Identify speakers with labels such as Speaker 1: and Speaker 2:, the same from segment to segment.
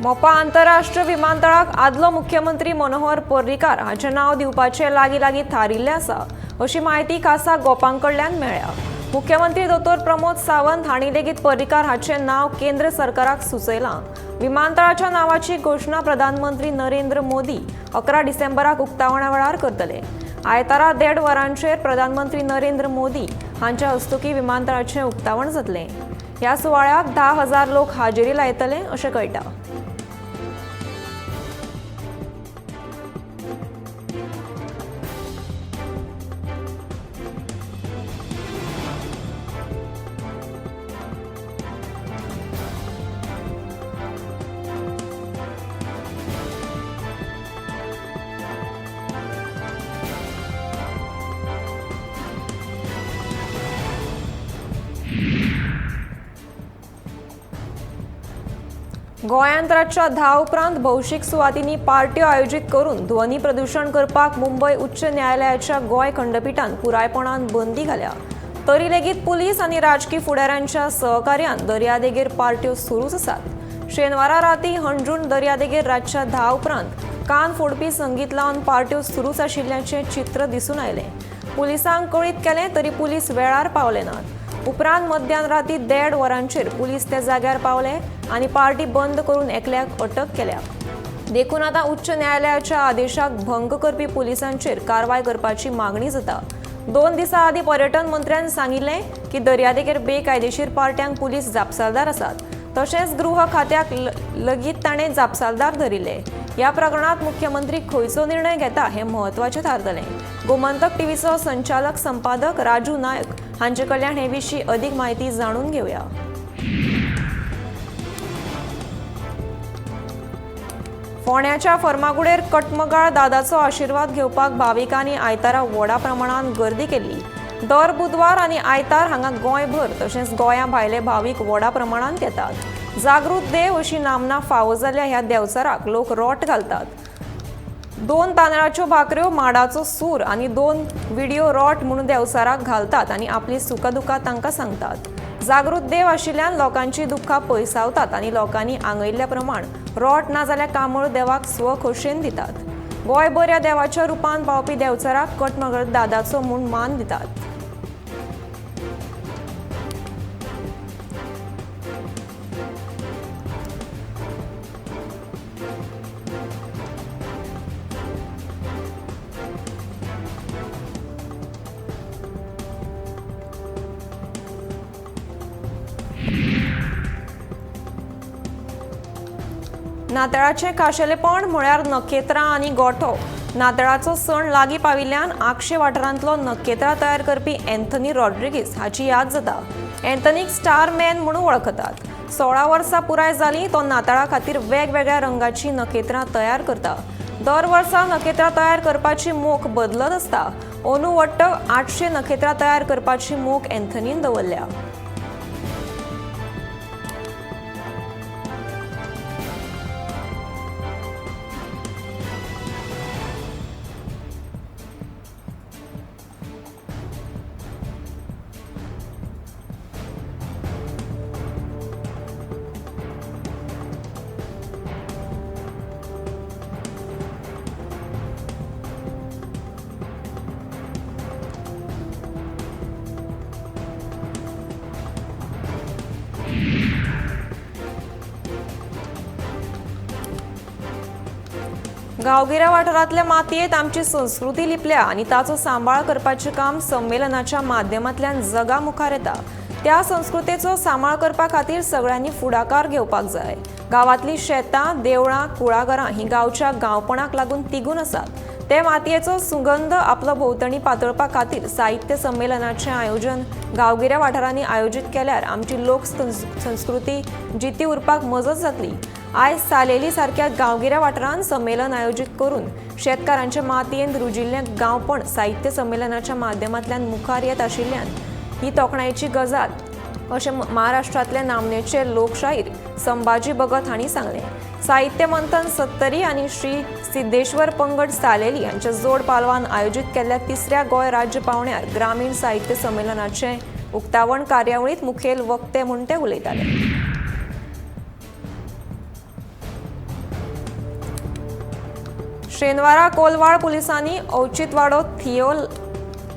Speaker 1: मोपा आंतरराष्ट्रीय विमानतळाक आदलो मुख्यमंत्री मनोहर पर्रीकार हाचे नाव दिवपाचे लागीं थारिल्ले आसा अशी माहिती खासा गोपांकडल्यान मेळ्ळ्या। मुख्यमंत्री दोतोर प्रमोद सावंत हांणी लेगीत पर्रीकार हाचे नाव केंद्र सरकाराक सुचयलां। विमानतळाच्या नावाची घोषणा प्रधानमंत्री नरेंद्र मोदी 11 डिसेंबराक उक्तावणा वेळार करतले। आयतारा 1.5 वरांचेर प्रधानमंत्री नरेंद्र मोदी हांच्या हस्तुकीं विमानतळाचें उक्तावण जातलें। ह्या सुवाळ्याक 10,000 लोक हाजेरी लायतले अशें कळटा। गोंयांत रातच्या 10 उपरांत भौशीक सुवातींनी पार्ट्यो आयोजीत करून ध्वनी प्रदूषण करपाक मुंबय उच्च न्यायालयाच्या गोंय खंडपीठान पुरायपणान बंदी घाल्या। तरी लेगीत पुलीस आनी राजकी फुडाऱ्यांच्या सहकार्यान दर्यादेगेर पार्ट्यो सुरूच आसात। शेनवारा रातीं हणजूण दर्यादेगेर रातच्या 10 उपरांत कान फोडपी संगीत लावन पार्ट्यो सुरूच आशिल्ल्याचें चित्र दिसून आयलें। पुलिसांक कळीत केलें तरी पुलीस वेळार पावले नात। उपरांत मध्यान राती 1.5 वरांचेर पुलीस त्या जाग्यार पावले आनी पार्टी बंद करून एकल्याक अटक केल्या। देखून आतां उच्च न्यायालयाच्या आदेशाक भंग करपी पुलिसांचेर कारवाय करपाची मागणी जाता। 2 दिसां आदीं पर्यटन मंत्र्यान सांगिल्लें की दर्यादेगेर बेकायदेशीर पार्ट्यांक पुलीस जापसालदार आसात। तशेंच गृह खात्याक लेगीत ताणें जापसालदार धरिल्ले। ह्या प्रकरणात मुख्यमंत्री खंयचो निर्णय घेता हें म्हत्वाचें थारतलें। गोमंतक टीव्हीचो संचालक संपादक राजू नायक हांचे कडल्यान हे विशीं अदीक माहिती जाणून घेवया। फोंड्याच्या फर्मागुडेर कटमगाळ दादाचो आशिर्वाद घेवपाक भाविकांनी आयतारा व्हडा प्रमाणात गर्दी केल्ली। दर बुधवार आनी आयतार हांगा गोंयभर तशेंच गोंया भायले भावीक व्हडा प्रमाणात येतात। जागृत देव अशी नामना फावो जाल्ल्या ह्या देवचाराक लोक रोट घालतात। 2 तांदळाच्यो भाकऱ्यो, माडाचो सूर आनी 2 व्हिडिओ रोट म्हणून देवचाराक घालतात आनी आपली सुखदुखां तांकां सांगतात। जागृत देव आशिल्ल्यान लोकांची दुख्खां पयसावतात आनी लोकांनी आंगयल्ल्या प्रमाण रोट ना जाल्यार कांबळ देवाक स्वखोशेन दितात। गोंयभर ह्या देवाच्या रुपान पावपी देवचाराक कटमगाळ दादाचो म्हूण मान दितात। नाताळाचें खाशेलेपण म्हळ्यार नखेत्रां आनी गोठो। नाताळाचो सण लागीं पाविल्ल्यान आक्षे वाठारांतलो नखेत्रां तयार करपी एंथनी रॉड्रिगीस हाची याद जाता। एंथनीक स्टार मॅन म्हणून वळखतात। 16 वर्सां पुराय जालीं तो नाताळा खातीर वेगवेगळ्या रंगाची नखेत्रां तयार करता। दर वर्सा नखेत्रां तयार करपाची मोख बदलत आसता। अंदू वट्ट 800 नखेत्रां तयार करपाची मोख एंथनीन दवरल्या। गांवगिऱ्या वाठारांतल्या मातयेंत आमची संस्कृती लिपल्या आनी ताचो सांबाळ करपाचें काम संमेलनाच्या माध्यमांतल्यान जगा मुखार येता। त्या संस्कृतेचो सांबाळ करपा खातीर सगळ्यांनी फुडाकार घेवपाक जाय। गांवांतलीं शेतां, देवळां, कुळागरां ही गांवच्या गांवपणाक लागून तिगून आसात। ते मातयेचो सुगंध आपलो भोंवतणी पातळपा खातीर साहित्य संमेलनाचें आयोजन गांवगिऱ्या वाठारांनी आयोजीत केल्यार आमची लोक संस्कृती जिती उरपाक मजत जातली। आयज सालेली सारक्या गांवगिऱ्या वाठारांत संमेलन आयोजीत करून शेतकारांच्या मातयेंत रुजिल्लें गांवपण साहित्य संमेलनाच्या माध्यमांतल्यान मुखार येत आशिल्ल्यान ही तोखणायेची गजाल अशें महाराष्ट्रांतले नामनेचे लोकशाहीर संभाजी भगत हांणी सांगलें। साहित्य मंथन सत्तरी आनी श्री सिद्धेश्वर पंगड सालेली हांच्या जोड पालवान आयोजीत केल्ल्या 3ऱ्या गोंय राज्य पावण्यार ग्रामीण साहित्य संमेलनाचे उक्तावण कार्यावळीत मुखेल वक्ते म्हूण ते उलयताले। शेनवारा कोलवाळ पुलिसांनी औचित्यवाडो थियो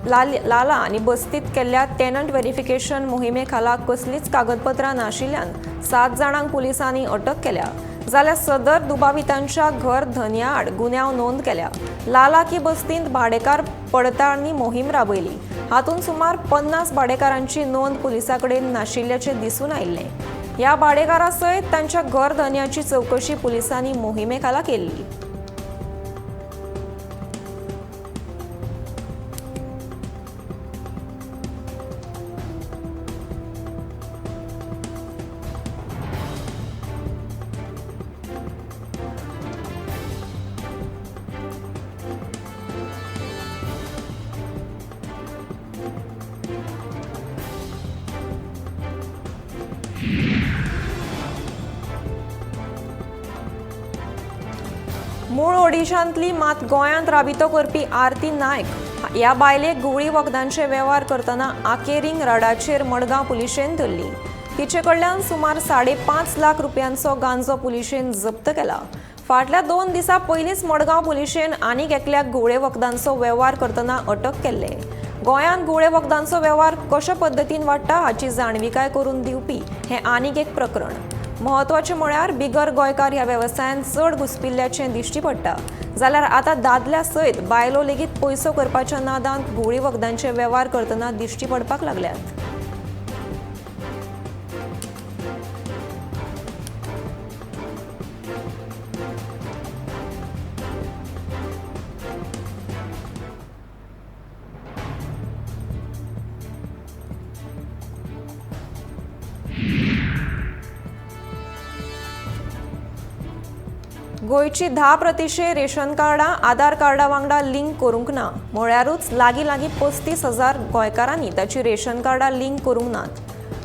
Speaker 1: लाला आणि बस्तीत केल्ल्या टेनंट व्हेरिफिकेशन मोहिमे खाला कसलीच कागदपत्रां नाशिल्ल्यान 7 जाणांक पुलिसांनी अटक केल्या. जाल्यार सदर दुबावितांच्या घर धन्या आड गुन्यांव नोंद केल्या. लाला की बस्तींत भाडेकार पडताळणी मोहीम राबयली. हातूंत सुमार 50 भाडेकारांची नोंद पुलिसांकडेन नाशिल्ल्याचे दिसून आयिल्ले. ह्या भाडेकारा सयत तांच्या घर धन्याची चौकशी पुलिसांनी मोहिमे खाला केल्ली. मूळ ओडिशांतली मात गोंयांत राबितो करपी आरती नायक ह्या बायलेक गुळी वखदांचे वेव्हार करतना आकेरिंग राडाचेर मडगांव पुलिशेन धरली. तिचे कडल्यान सुमार 5.5 लाख रुपयांचो गांजो पुलिशेन जप्त केला. फाटल्या 2 दिसां पयलींच मडगांव पुलिशेन आनीक एकल्याक गुळे वखदांचो वेव्हार करतना अटक केल्ले. गोंयांत गुळे वखदांचो वेव्हार कशा पद्दतीन वाडटा हाची जाणविकाय करून दिवपी हें आनीक एक प्रकरण. महत्वाचें म्हळ्यार बिगर गोंयकार ह्या वेवसायांत चड घुस्पिल्ल्याचें दिश्टी पडटा. जाल्यार आतां दादल्या सयत बायलो लेगीत पयसो करपाच्या नादांत गुळी वखदांचे वेव्हार करतना दिश्टी पडपाक लागल्यात. गोंयची 10% रेशन कार्डां आधार कार्डा वांगडा लिंक करूंक ना. म्हळ्यारूच लागीं 35,000 गोंयकारांनी ताची रेशन कार्डां लिंक करूंक नात.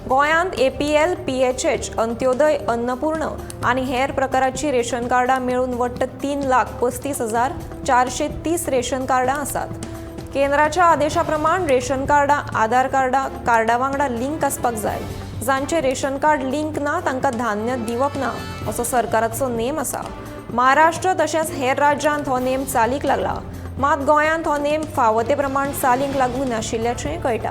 Speaker 1: गोंयांत APL, PHH, अंत्योदय, अन्नपूर्ण आनी हेर प्रकाराची रेशन कार्डां मेळून वट्ट 3,35,430 रेशन कार्डां आसात. केंद्राच्या आदेशा प्रमाण रेशन कार्डां आधार कार्डा वांगडा लिंक आसपाक जाय. जांचे रेशन कार्ड लिंक ना तांकां धान्य दिवप ना असो सरकाराचो नेम आसा. महाराष्ट्र तशेंच हेर राज्यांत हो नेम चालीक लागला. मात गोंयांत हो नेम फावो ते प्रमाण चालीक लागू नाशिल्ल्याचें कळटा.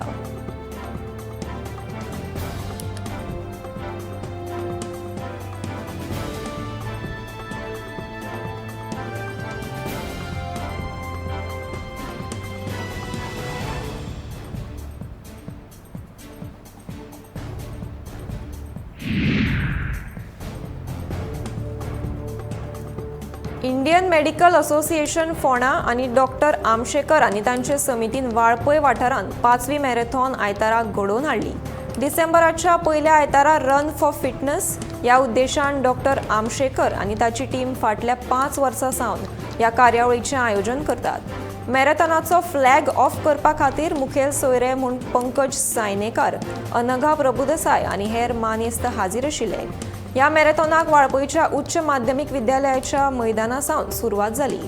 Speaker 1: इंडियन मेडिकल असोसिएशन फोंडा आनी डॉक्टर आमशेकर आनी तांचे समितीन वाळपय वाठारांत 5वी मॅरेथॉन आयतारा घडोवन हाडली. डिसेंबराच्या पयल्या आयतारा रन फॉर फिटनेस ह्या उद्देशान डॉक्टर आमशेकर आनी ताची टीम फाटल्या 5 वर्सां सावन ह्या कार्यावळीचें आयोजन करतात. मॅरेथॉनाचो फ्लॅग ऑफ करपा खातीर मुखेल सोयरे म्हूण पंकज सायनेकार, अनघा प्रभुदेसाय आनी हेर मानेस्त हाजीर आशिल्ले. ह्या मॅरेथॉनाक वाळपयच्या उच्च माध्यमीक विद्यालयाच्या मैदाना सावन सुरवात जाली.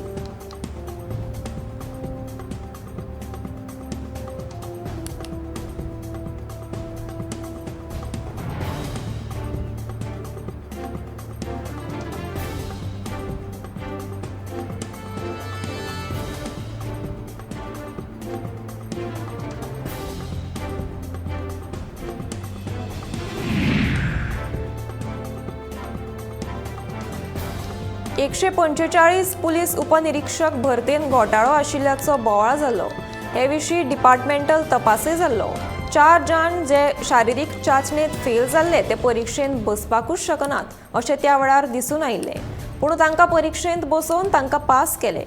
Speaker 1: एकशे 45 पुलीस उपनिरीक्षक भरतेन घोटाळो आशिल्ल्याचो बोवाळ जाल्लो. हे विशीं डिपार्टमेंटल तपासय जाल्लो. 4 जाण जे शारिरीक चाचणेंत फेल जाल्ले ते परीक्षेंत बसपाकूच शकनात अशें त्या वेळार दिसून आयिल्लें. पूण तांकां परीक्षेंत बसोवन तांकां पास केले.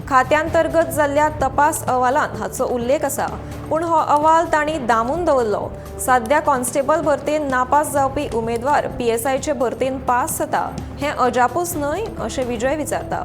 Speaker 1: खात्यांतर्गत जाल्ल्या तपास अहवालांत हाचो उल्लेख आसा. पूण हो अहवाल तांणी दामून दवरलो. सध्या कॉन्स्टेबल भरतेन नापास जावपी उमेदवार PSIचे भरतेन पास जाता हें अजापूच न्हय अशें विजय विचारता.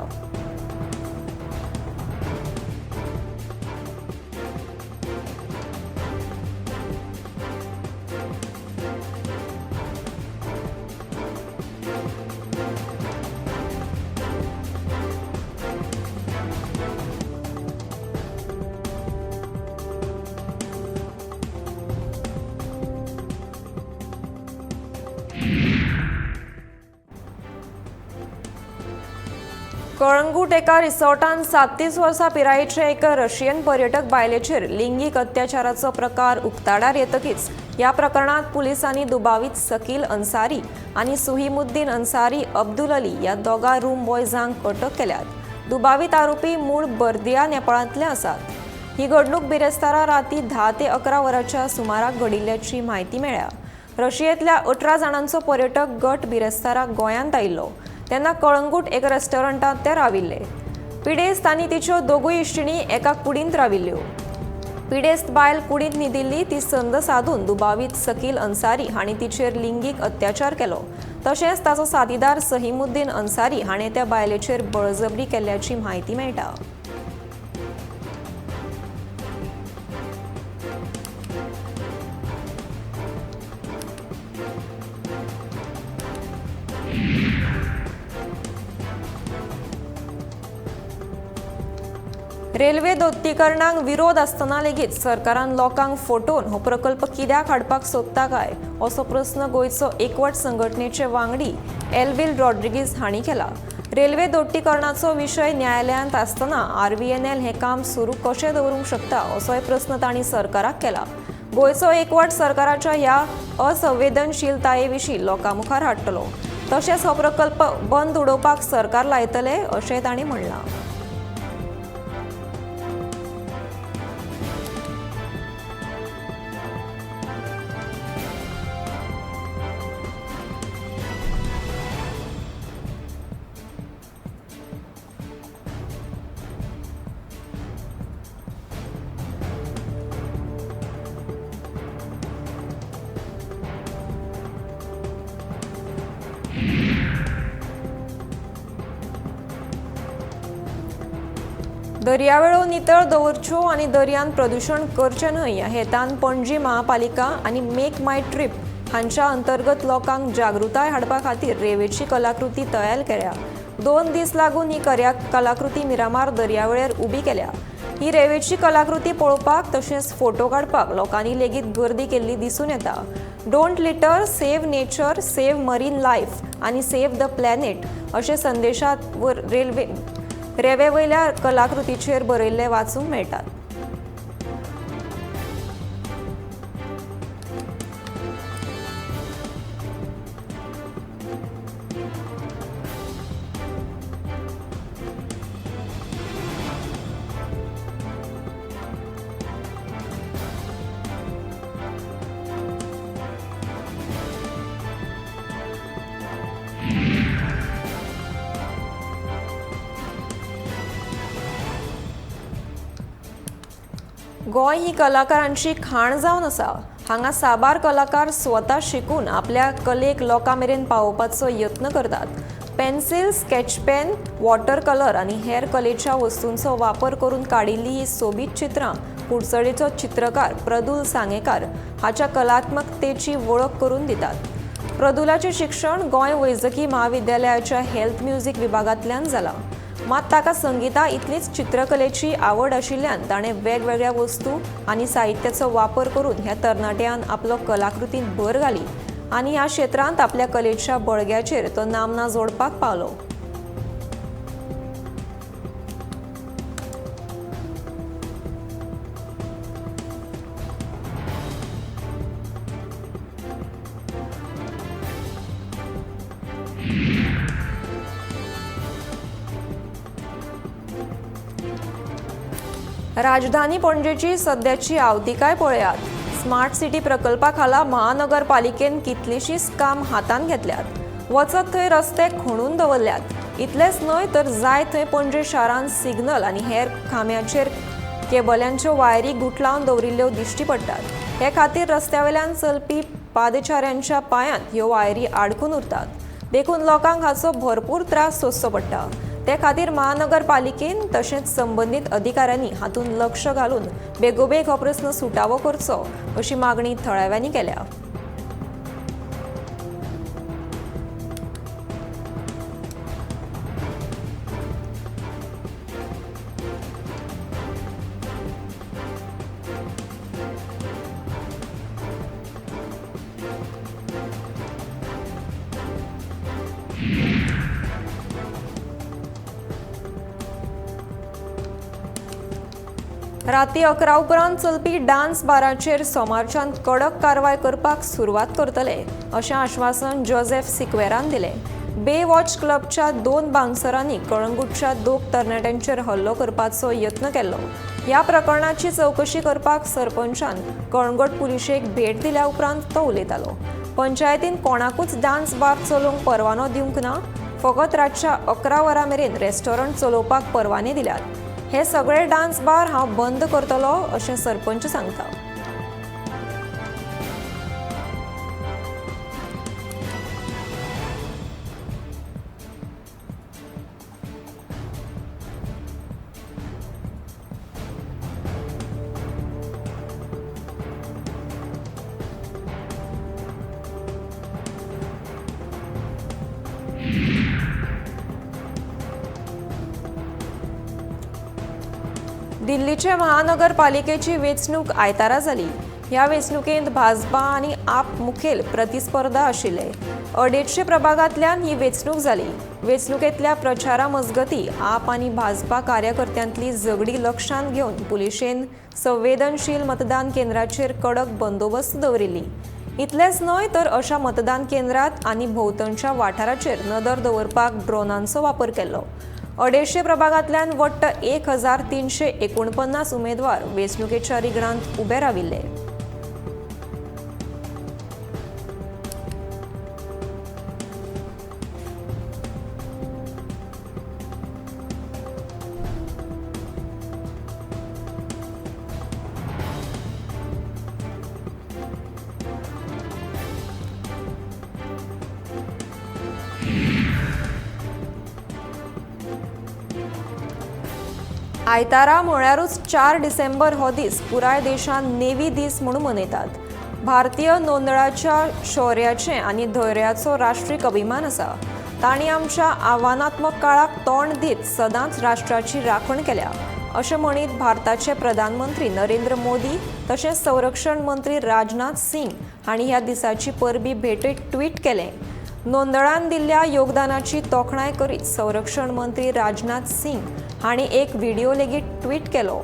Speaker 1: कळंगूट एका रिसॉर्टान 37 वर्सां पिरायेचे एका रशियन पर्यटक बायलेचेर लिंगीक अत्याचाराचो प्रकार उक्ताडार येतकीच ह्या प्रकरणात पुलिसांनी दुबावीत सकील अन्सारी आणि सुहिमुद्दीन अन्सारी अब्दुल अली ह्या दोगा रूम बॉयजांक अटक केल्यात। दुबावीत आरोपी मूळ बर्दिया नेपाळांतले आसात। ही घडणूक बिरेस्तारा राती 10 ते 11 वरांच्या सुमाराक घडिल्ल्याची म्हायती मेळ्ळ्या। रशियेंतल्या 18 जाणांचो पर्यटक गट बिरेस्तारा गोंयांत आयिल्लो तेन्ना कळंगूट एका रेस्टॉरंटात ते राविल्ले। पिडेस्त आनी तिच्यो दोगूय इश्टिणी एका कुडींत राविल्ल्यो। पिडेस्त बायल कुडींत न्हिदिल्ली ती संद साधून दुबावीत सकील अन्सारी हांणी तिचेर लिंगीक अत्याचार केलो। तशेंच ताचो साथीदार सहीमुद्दीन अन्सारी हाणें त्या बायलेचेर बळजबरी केल्ल्याची म्हायती मेळटा। रेल्वे दोत्तीकरणाक विरोध आसतना लेगीत सरकारान लोकांक फटोवन हो प्रकल्प कित्याक हाडपाक सोदता काय असो प्रस्न गोंयचो एकवट संघटनेचे वांगडी एल्विल रॉड्रिगीज हांणी केला। रेल्वे दोट्टीकरणाचो विशय न्यायालयांत आसतना RVNL हे काम सुरू कशें दवरूंक शकता असोय प्रस्न तांणी सरकाराक केला। गोंयचो एकवट सरकाराच्या ह्या असंवेदनशीलताये विशीं लोकां मुखार हाडटलो। तशेंच हो प्रकल्प बंद उडोवपाक सरकार लायतले अशेंय तांणी म्हणलां। दर्यावेळो नितळ दवरच्यो आनी दर्यान प्रदूषण करचें न्हय ह्या हेतान पणजी महापालिका आनी मेक माय ट्रीप हांच्या अंतर्गत लोकांक जागृताय हाडपा खातीर रेंवेची कलाकृती तयार केल्या। 2 दीस लागून ही कलाकृती मिरामार दर्यावेळेर उबी केल्या। ही रेंवेची कलाकृती पळोवपाक तशेंच फोटो काडपाक लोकांनी लेगीत गर्दी केल्ली दिसून येता। Don't litre, save nature, save marine life आनी सेव्ह द प्लॅनेट अशे संदेशात रेंवेवयल्या कलाकृतीचेर बरयल्ले वाचूंक मेळटात। गोंय ही कलाकारांची खाण जावन आसा। हांगा साबार कलाकार स्वता शिकून आपल्या कलेक लोकां मेरेन पावोवपाचो यत्न करतात। Pencil, sketch pen, water colour आनी हेर कलेच्या वस्तूंचो वापर करून काडिल्ली ही सोबीत चित्रां कुडचडेचो चित्रकार प्रदुल सांगेकार हाच्या कलात्मकतेची वळख करून दितात। प्रदुलाचें शिक्षण गोंय वैजकी महाविद्यालयाच्या हेल्थ म्युझिक विभागांतल्यान जालां। मात ताका संगीता इतलीच चित्रकलेची आवड आशिल्ल्यान ताणें वेगवेगळ्या वस्तू आनी साहित्याचो वापर करून ह्या तरणाट्यान आपलो कलाकृतींत भर घाली आनी ह्या क्षेत्रांत आपल्या कलेच्या बळग्याचेर तो नामना जोडपाक पावलो। राजधानी पणजेची सध्याची आवतिकाय पळयात। स्मार्ट सिटी प्रकल्पा खाला महानगरपालिकेन कितलीशीच काम हातान घेतल्यात। वचत थंय रस्ते खणून दवरल्यात। इतलेंच न्हय तर जाय थंय पणजे शारांत सिग्नल आनी हेर खांब्याचेर केबल्यांच्यो वायरी गुठलावन दवरिल्ल्यो दिश्टी पडटात। हे खातीर रस्त्यावेल्यान चलपी पादचाऱ्यांच्या पांयांत ह्यो वायरी आडकून उरतात। देखून लोकांक हाचो भरपूर त्रास सोंसचो पडटा। ते खातीर महानगरपालिकेन तशेंच संबंधीत अधिकाऱ्यांनी हातूंत लक्ष घालून बेगोबेग हो प्रस्न सुटावो करचो अशी मागणी थळाव्यांनी केल्या। राती 11 उपरांत चलपी डान्स बाराचेर सोमारच्यान कडक कारवाय करपाक सुरवात करतले अशें आश्वासन जोसेफ सिक्वेरान दिलें. बे वॉच क्लबच्या 2 बांगसरांनी कळंगूटच्या 2 तरणाट्यांचेर हल्लो करपाचो यत्न केल्लो. ह्या प्रकरणाची चवकशी करपाक सरपंचान कळंगूट पुलिशेक भेट दिल्या उपरांत तो उलयतालो. पंचायतीन कोणाकूच डान्स बार चलोवंक परवानो दिवंक ना. फकत रातच्या 11 वरां मेरेन रेस्टॉरंट चलोवपाक परवाने दिल्यात. हे सगळे डान्स बार हांव बंद करतलो अशें सरपंच सांगता. दिल्लीचे महानगरपालिकेची वेंचणूक आयतारा जाली. ह्या वेंचणुकेंत भाजपा आनी आप मुखेल प्रतिस्पर्धा आशिल्ले. 150 प्रभागांतल्यान ही वेंचणूक जाली. वेंचणुकेंतल्या प्रचारा मजगतीं आप आनी भाजपा कार्यकर्त्यांतली झगडी लक्षांत घेवन पुलिशेन संवेदनशील मतदान केंद्राचेर कडक बंदोबस्त दवरिल्ली. इतलेंच न्हय तर अशा मतदान केंद्रांत आनी भोंवतणच्या वाठाराचेर नदर दवरपाक ड्रोनांचो वापर केल्लो. 150 प्रभागांतल्यान वट्ट 1349 उमेदवार वेंचणुकेच्या रिंगणांत उबे राविल्ले. आयतारा म्हळ्यारूच 4 डिसेंबर हो दीस पुराय देशांत नेवी दीस म्हणून मनयतात. भारतीय नौदळाच्या शौर्याचे आनी धैर्याचो राष्ट्रीय अभिमान आसा. तांणी आमच्या आव्हानात्मक काळाक तोंड दीत सदांच राष्ट्राची राखण केल्या अशें म्हणीत भारताचे प्रधानमंत्री नरेंद्र मोदी तशेंच संरक्षण मंत्री राजनाथ सिंग हांणी ह्या दिसाची परबी भेटयत ट्वीट केलें. नौदळान दिल्ल्या योगदानाची तोखणाय करीत संरक्षण मंत्री राजनाथ सिंग हांणी एक व्हिडिओ लेगीत ट्वीट केलो.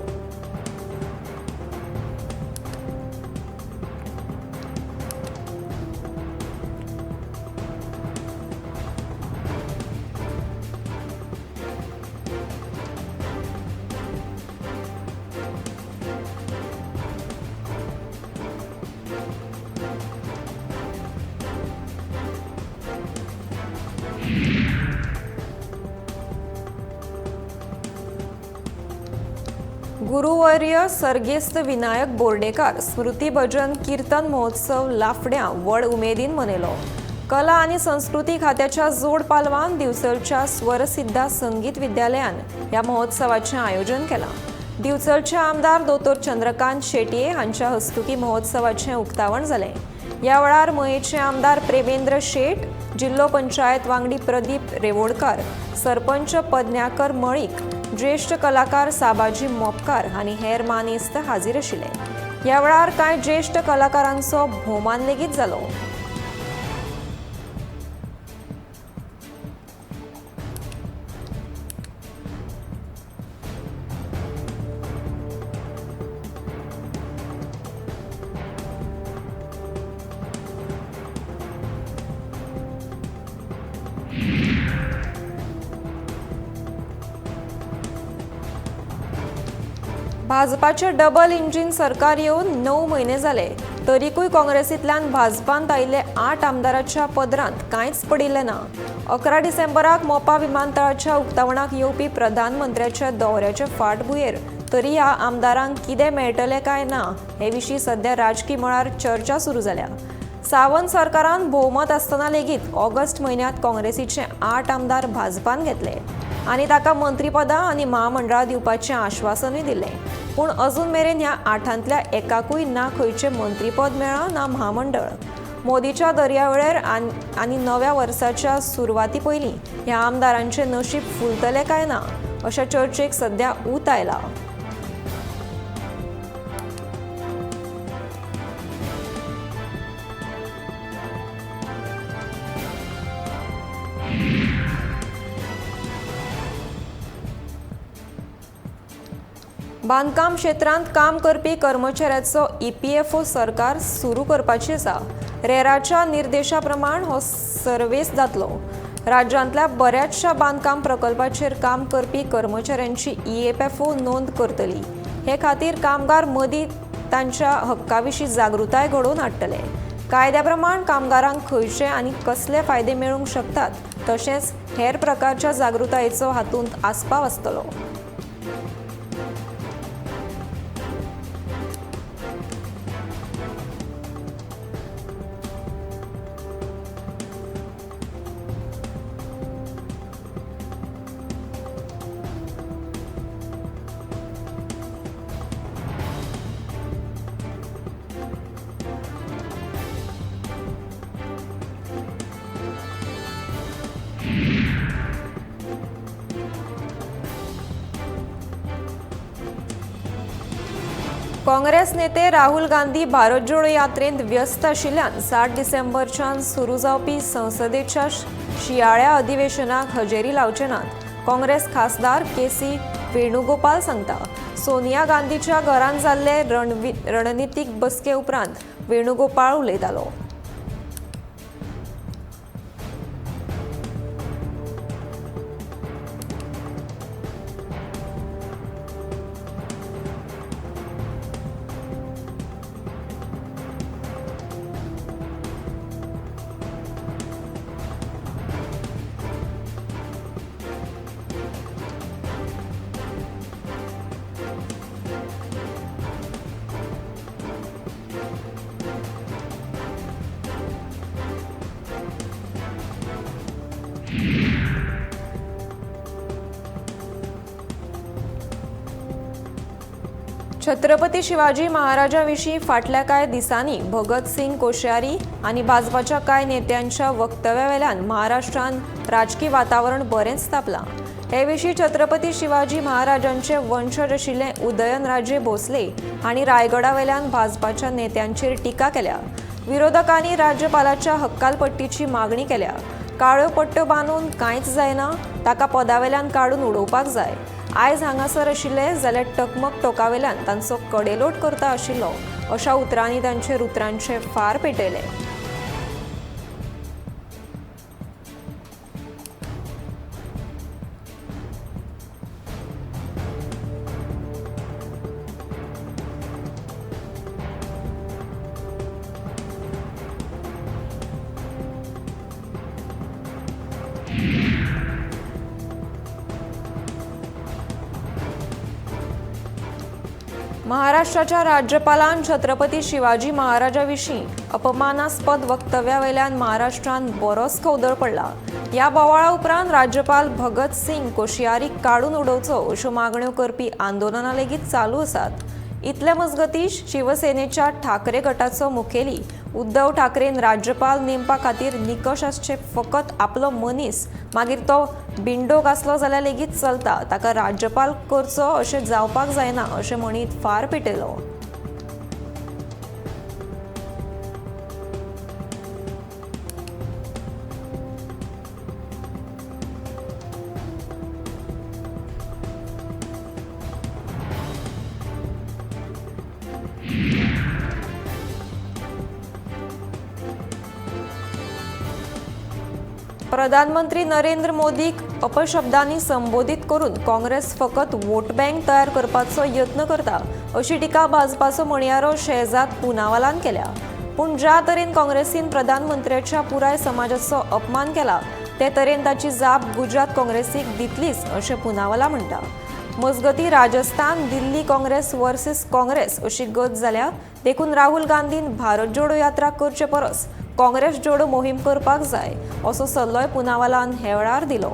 Speaker 1: गुरुवर्य सर्गेस्त विनायक बोर्डेकार स्मृती भजन कीर्तन महोत्सव लाफड्या व्हड उमेदीन मनयलो. कला आनी संस्कृती खात्याच्या जोड पालवान दिवचलच्या स्वरसिद्धा संगीत विद्यालयान ह्या महोत्सवाचें आयोजन केलां. दिवचलचे आमदार दोतोर चंद्रकांत शेटये हांच्या हस्तुकी महोत्सवाचें उक्तावण जालें. ह्या वेळार मयेचे आमदार प्रेमेंद्र शेट, जिल्लो पंचायत वांगडी प्रदीप रेवोडकार, सरपंच पद्न्याकर मळीक, ज्येष्ठ कलाकार साबाजी मोपकार आनी हेर मानेस्त हाजीर आशिल्ले. ह्या वेळार कांय ज्येष्ठ कलाकारांचो भोवमान लेगीत जालो. भाजपाचे डबल इंजिन सरकार येवन 9 म्हयने जाले तरीकूय काँग्रेसींतल्यान भाजपांत आयिल्ले 8 आमदारांच्या पदरांत कांयच पडिल्लें ना. 11 डिसेंबराक मोपा विमानतळाच्या उक्तावणाक येवपी प्रधानमंत्र्याच्या दौऱ्याचे फाटभुंयेर तरी ह्या आमदारांक कितें मेळटलें काय ना हे विशीं सध्या राजकीय मळार चर्चा सुरू जाल्या. सावंत सरकारान भोवमत आसतना लेगीत ऑगस्ट म्हयन्यांत काँग्रेसीचे 8 आमदार भाजपान घेतले आनी ताका मंत्रीपदां आनी महामंडळां दिवपाचें आश्वासनूय दिलें. पूण अजून मेरेन ह्या 8 एकाकूय ना खंयचें मंत्रीपद मेळ्ळां ना महामंडळ. मोदीच्या दर्यावेळेर आनी नव्या वर्साच्या सुरवाती पयलीं ह्या आमदारांचें नशीब फुलतलें काय ना अशा चर्चेक सध्या ऊत आयला. बांदकाम क्षेत्रांत काम करपी कर्मचाऱ्याचो EPFO सरकार सुरू करपाची आसा। रेराच्या निर्देशा प्रमाण हो सर्वेस जातलो। राज्यांतल्या बऱ्याचशा बांदकाम प्रकल्पाचेर काम करपी कर्मचाऱ्यांची EPFO नोंद करतली। हे खातीर कामगार मदीं तांच्या हक्कांविशीं जागृताय घडोवन हाडटले। कायद्या प्रमाण कामगारांक खंयचे आनी कसले फायदे मेळूंक शकतात तशेंच हेर प्रकारच्या जागृतायेचो हातूंत आस्पाव आसतलो। काँग्रेस नेते राहुल गांधी भारत जोडो यात्रेंत व्यस्त आशिल्ल्यान 7 डिसेंबरच्यान सुरू जावपी संसदेच्या शियाळ्या अधिवेशनाक हजेरी लावचे नात। काँग्रेस खासदार KC वेणुगोपाल सांगता। सोनिया गांधीच्या घरांत जाल्ले रणनीतीक बसके उपरांत वेणुगोपाल उलयतालो। छत्रपती शिवाजी महाराजांविशीं फाटल्या कांय दिसांनी भगत सिंग कोश्यारी आनी भाजपाच्या कांय नेत्यांच्या वक्तव्यावेल्यान महाराष्ट्रांत राजकी वातावरण बरेंच तापलां। हे विशीं छत्रपती शिवाजी महाराजांचे वंशज आशिल्ले उदयनराजे भोसले हांणी रायगडावेल्यान भाजपाच्या नेत्यांचेर टिका केल्या। विरोधकांनी राज्यपालाच्या हक्कालपट्टीची मागणी केल्या। काळ्यो पट्ट्यो बांदून कांयच जायना, ताका पदावेल्यान काडून उडोवपाक जाय। आयज हांगासर आशिल्ले जाल्यार टकमक टोकावेल्यान तांचो कडेलोट करता आशिल्लो अशा उतरांनी तांचेर उतरांचे फार पेटयले। महाराष्ट्राच्या राज्यपालान छत्रपती शिवाजी महाराजांविशीं अपमानास्पद वक्तव्यावेल्यान महाराष्ट्रांत बरोच खवदळ पडला। या बोवाळा उपरांत राज्यपाल भगत सिंग कोश्यारीक काडून उडोवचो अश्यो मागण्यो करपी आंदोलनां लेगीत चालू आसात। इतले मजगतीं शिवसेनेच्या ठाकरे गटाचो मुखेली उद्धव ठाकरेन राज्यपाल नेमपा खातीर निकश आसचे फकत आपलो मनीस, मागीर तो बिंडोक आसलो जाल्यार लेगीत चलता, ताका राज्यपाल करचो अशें जावपाक जायना अशें म्हणीत फार पेटयलो। प्रधानमंत्री नरेंद्र मोदीक अपशब्दांनी संबोधित करून काँग्रेस फकत वोट बँक तयार करपाचो यत्न करता अशी टिका भाजपाचो मणियारो शेहजाद पुनावालान केल्या। पूण ज्या तरेन काँग्रेसीन प्रधानमंत्र्याच्या पुराय समाजाचो अपमान केला ते तरेन ताची जाप गुजरात काँग्रेसीक दितलीच अशें पुनावाला म्हणटा। मजगती राजस्थान दिल्ली काँग्रेस वर्सेस काँग्रेस अशी गत जाल्या, देखून राहुल गांधीन भारत जोडो यात्रा करचे परस काँग्रेस जोडो मोहीम करपाक जाय असो सल्लोय पुनावालान हे वेळार दिलो।